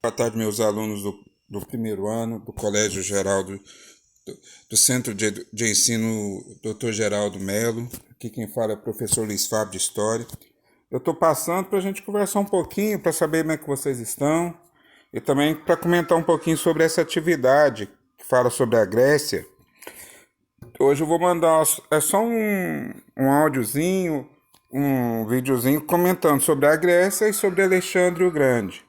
Boa tarde, meus alunos do primeiro ano do Colégio Geraldo, do Centro de Ensino Dr. Geraldo Melo. Aqui quem fala é o professor Luiz Fábio de História. Eu estou passando para a gente conversar um pouquinho, para saber como é que vocês estão, e também para comentar um pouquinho sobre essa atividade que fala sobre a Grécia. Hoje eu vou mandar só um áudiozinho, um videozinho comentando sobre a Grécia e sobre Alexandre o Grande.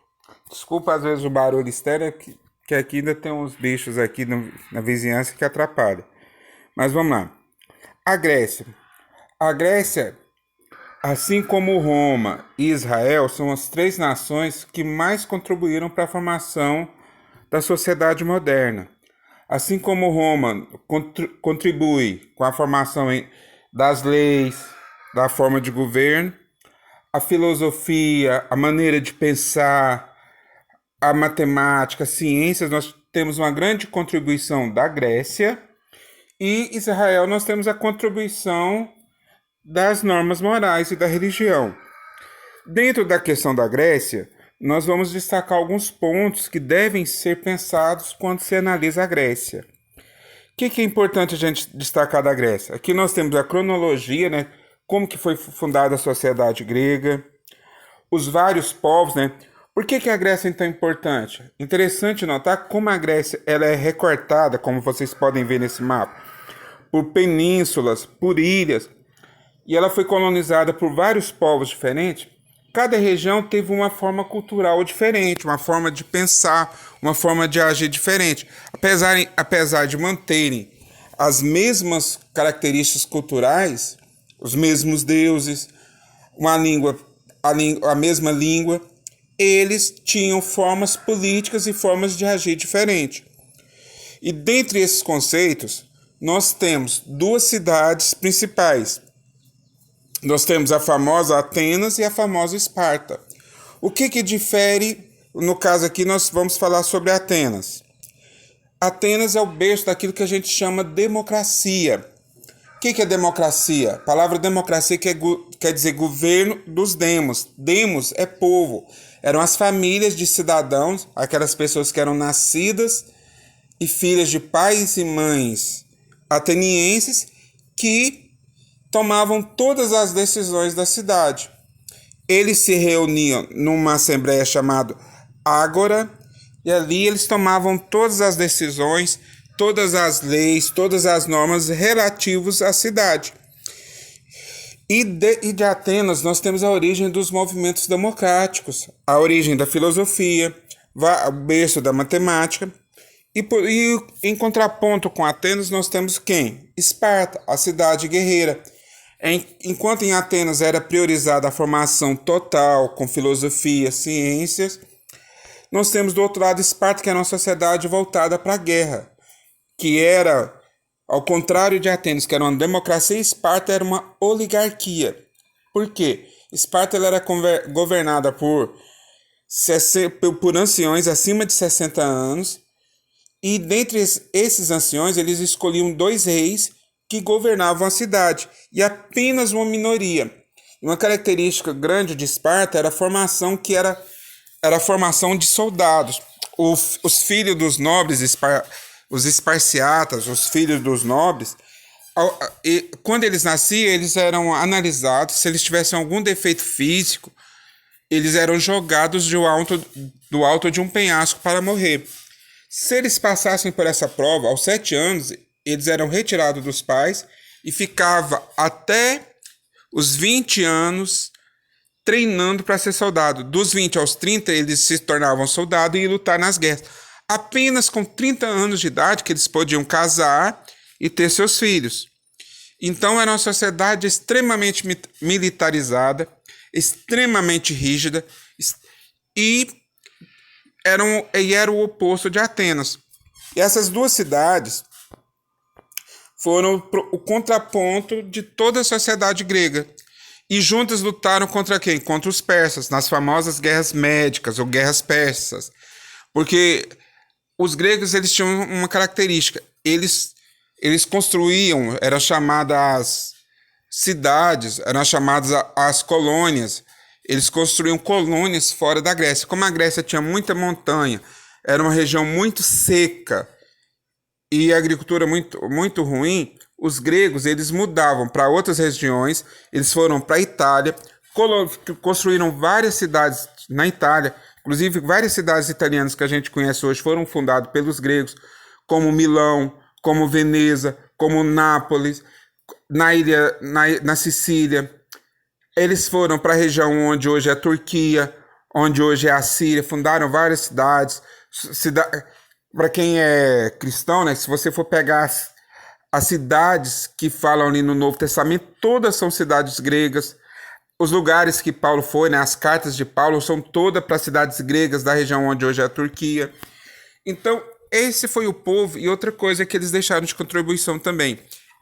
Desculpa às vezes o barulho externo, que aqui ainda tem uns bichos aqui na vizinhança que atrapalham. Mas vamos lá. A Grécia. A Grécia, assim como Roma e Israel, são as três nações que mais contribuíram para a formação da sociedade moderna. Assim como Roma contribui com a formação das leis, da forma de governo, a filosofia, a maneira de pensar, a matemática, as ciências, nós temos uma grande contribuição da Grécia, e Israel nós temos a contribuição das normas morais e da religião. Dentro da questão da Grécia, nós vamos destacar alguns pontos que devem ser pensados quando se analisa a Grécia. O que é importante a gente destacar da Grécia? Aqui nós temos a cronologia, né? Como que foi fundada a sociedade grega, os vários povos, né? Por que a Grécia é tão importante? Interessante notar como a Grécia ela é recortada, como vocês podem ver nesse mapa, por penínsulas, por ilhas, e ela foi colonizada por vários povos diferentes. Cada região teve uma forma cultural diferente, uma forma de pensar, uma forma de agir diferente. Apesar de manterem as mesmas características culturais, os mesmos deuses, uma língua, a mesma língua, eles tinham formas políticas e formas de agir diferentes. E dentre esses conceitos, nós temos duas cidades principais. Nós temos a famosa Atenas e a famosa Esparta. O que difere, no caso aqui nós vamos falar sobre Atenas. Atenas é o berço daquilo que a gente chama democracia. O que é democracia? A palavra democracia quer dizer governo dos demos. Demos é povo. Eram as famílias de cidadãos, aquelas pessoas que eram nascidas e filhas de pais e mães atenienses, que tomavam todas as decisões da cidade. Eles se reuniam numa assembleia chamada Ágora, e ali eles tomavam todas as decisões, todas as leis, todas as normas relativas à cidade. E de Atenas nós temos a origem dos movimentos democráticos, a origem da filosofia, o berço da matemática. E em contraponto com Atenas nós temos quem? Esparta, a cidade guerreira. Enquanto em Atenas era priorizada a formação total, com filosofia, ciências, nós temos do outro lado Esparta, que é uma sociedade voltada para a guerra, que era, ao contrário de Atenas, que era uma democracia, Esparta era uma oligarquia. Por quê? Esparta ela era governada por anciões acima de 60 anos, e dentre esses anciões eles escolhiam 2 reis que governavam a cidade, e apenas uma minoria. Uma característica grande de Esparta era a formação era a formação de soldados. Os filhos dos nobres, os esparciatas, os filhos dos nobres, quando eles nasciam, eles eram analisados. Se eles tivessem algum defeito físico, eles eram jogados do alto de um penhasco para morrer. Se eles passassem por essa prova, aos 7 anos, eles eram retirados dos pais e ficava até os 20 anos treinando para ser soldado. Dos 20 aos 30, eles se tornavam soldado e iam lutar nas guerras. Apenas com 30 anos de idade que eles podiam casar e ter seus filhos. Então era uma sociedade extremamente militarizada, extremamente rígida, e era o oposto de Atenas. E essas duas cidades foram o contraponto de toda a sociedade grega. E juntas lutaram contra quem? Contra os persas, nas famosas guerras médicas ou guerras persas. Porque os gregos eles tinham uma característica. Eles construíam, eram chamadas cidades, eram chamadas as colônias. Eles construíam colônias fora da Grécia. Como a Grécia tinha muita montanha, era uma região muito seca e a agricultura muito ruim, os gregos eles mudavam para outras regiões, eles foram para a Itália, construíram várias cidades na Itália, inclusive várias cidades italianas que a gente conhece hoje foram fundadas pelos gregos, como Milão, como Veneza, como Nápoles, na Sicília. Eles foram para a região onde hoje é a Turquia, onde hoje é a Síria, fundaram várias cidades. Para quem é cristão, né, se você for pegar as cidades que falam ali no Novo Testamento, todas são cidades gregas. Os lugares que Paulo foi, né, as cartas de Paulo, são todas para cidades gregas da região onde hoje é a Turquia. Então, esse foi o povo. E outra coisa que eles deixaram de contribuição também.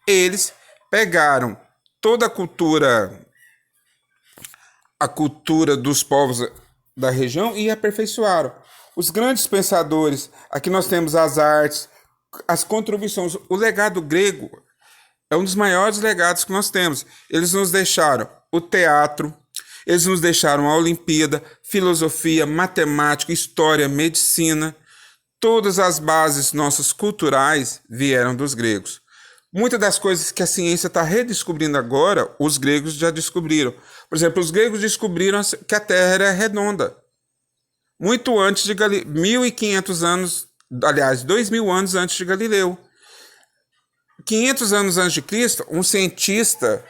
Eles pegaram toda a cultura dos povos da região e aperfeiçoaram. Os grandes pensadores, aqui nós temos as artes, as contribuições. O legado grego é um dos maiores legados que nós temos. Eles nos deixaram o teatro, eles nos deixaram a Olimpíada, filosofia, matemática, história, medicina. Todas as bases nossas culturais vieram dos gregos. Muitas das coisas que a ciência está redescobrindo agora, os gregos já descobriram. Por exemplo, os gregos descobriram que a Terra era redonda. Muito antes de 1.500 anos, aliás, 2.000 anos antes de Galileu. 500 anos antes de Cristo, um cientista,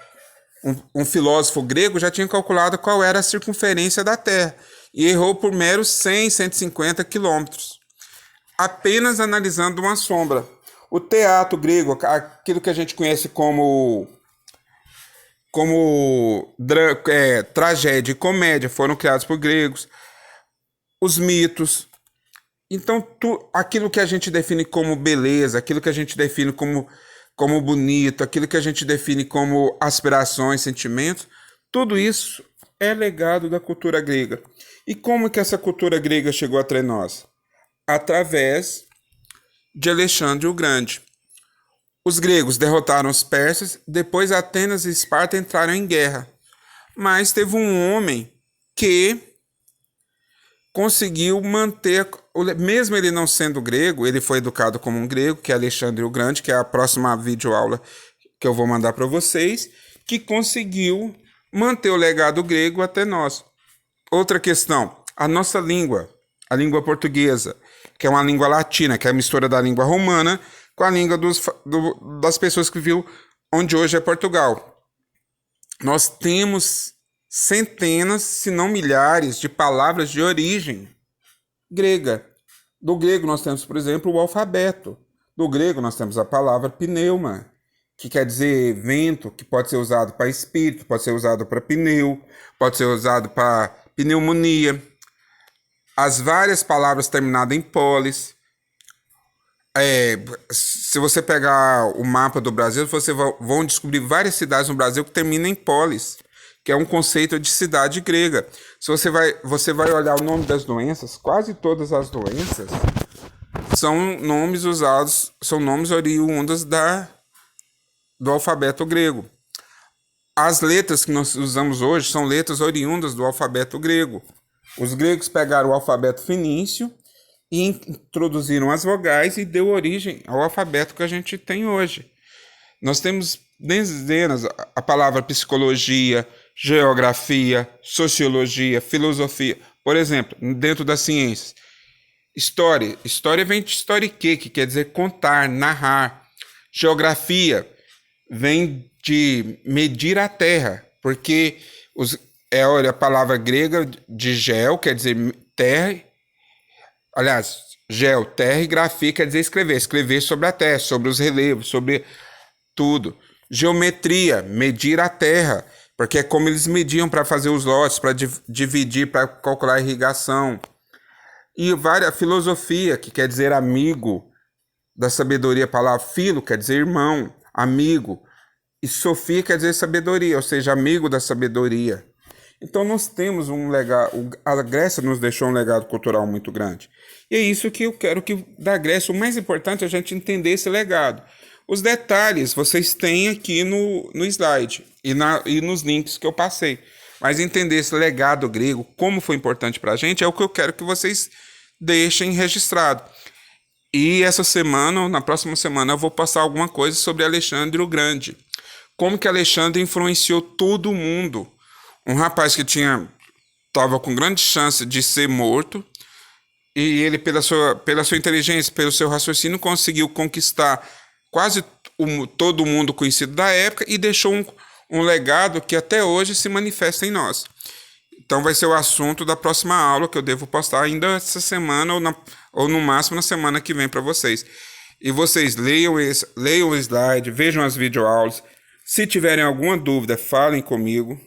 um filósofo grego já tinha calculado qual era a circunferência da Terra e errou por meros 100, 150 quilômetros, apenas analisando uma sombra. O teatro grego, aquilo que a gente conhece como tragédia e comédia, foram criados por gregos. Os mitos. Então, aquilo que a gente define como beleza, aquilo que a gente define como bonito, aquilo que a gente define como aspirações, sentimentos, tudo isso é legado da cultura grega. E como que essa cultura grega chegou até nós? Através de Alexandre o Grande. Os gregos derrotaram os persas, depois Atenas e Esparta entraram em guerra. Mas teve um homem que conseguiu manter, mesmo ele não sendo grego, ele foi educado como um grego, que é Alexandre o Grande, que é a próxima videoaula que eu vou mandar para vocês, que conseguiu manter o legado grego até nós. Outra questão, a nossa língua, a língua portuguesa, que é uma língua latina, que é a mistura da língua romana com a língua das pessoas que vivem onde hoje é Portugal. Nós temos centenas, se não milhares, de palavras de origem grega. Do grego nós temos, por exemplo, o alfabeto. Do grego nós temos a palavra pneuma, que quer dizer vento, que pode ser usado para espírito, pode ser usado para pneu, pode ser usado para pneumonia. As várias palavras terminadas em polis. Se você pegar o mapa do Brasil, você vão descobrir várias cidades no Brasil que terminam em polis, que é um conceito de cidade grega. Se você vai olhar o nome das doenças, quase todas as doenças são nomes usados, são nomes oriundos do alfabeto grego. As letras que nós usamos hoje são letras oriundas do alfabeto grego. Os gregos pegaram o alfabeto fenício e introduziram as vogais e deu origem ao alfabeto que a gente tem hoje. Nós temos dezenas, a palavra psicologia, geografia, sociologia, filosofia. Por exemplo, dentro das ciências. História. História vem de historique, que quer dizer contar, narrar. Geografia vem de medir a terra, porque a palavra grega de geo quer dizer terra. Aliás, geo, terra, e grafia quer dizer escrever. Escrever sobre a terra, sobre os relevos, sobre tudo. Geometria, medir a terra, porque é como eles mediam para fazer os lotes, para dividir, para calcular a irrigação. E a filosofia, que quer dizer amigo da sabedoria, a palavra filo quer dizer irmão, amigo. E sofia quer dizer sabedoria, ou seja, amigo da sabedoria. Então nós temos um legado, a Grécia nos deixou um legado cultural muito grande. E é isso que eu quero que da Grécia, o mais importante é a gente entender esse legado. Os detalhes vocês têm aqui no slide e nos links que eu passei. mas entender esse legado grego, como foi importante para a gente, é o que eu quero que vocês deixem registrado. E essa semana, ou na próxima semana, eu vou passar alguma coisa sobre Alexandre o Grande. Como que Alexandre influenciou todo mundo. Um rapaz que estava com grande chance de ser morto, e ele, pela sua inteligência, pelo seu raciocínio, conseguiu conquistar quase todo mundo conhecido da época e deixou um legado que até hoje se manifesta em nós. Então vai ser o assunto da próxima aula que eu devo postar ainda essa semana ou no máximo na semana que vem para vocês. E vocês leiam o slide, vejam as videoaulas. Se tiverem alguma dúvida, falem comigo.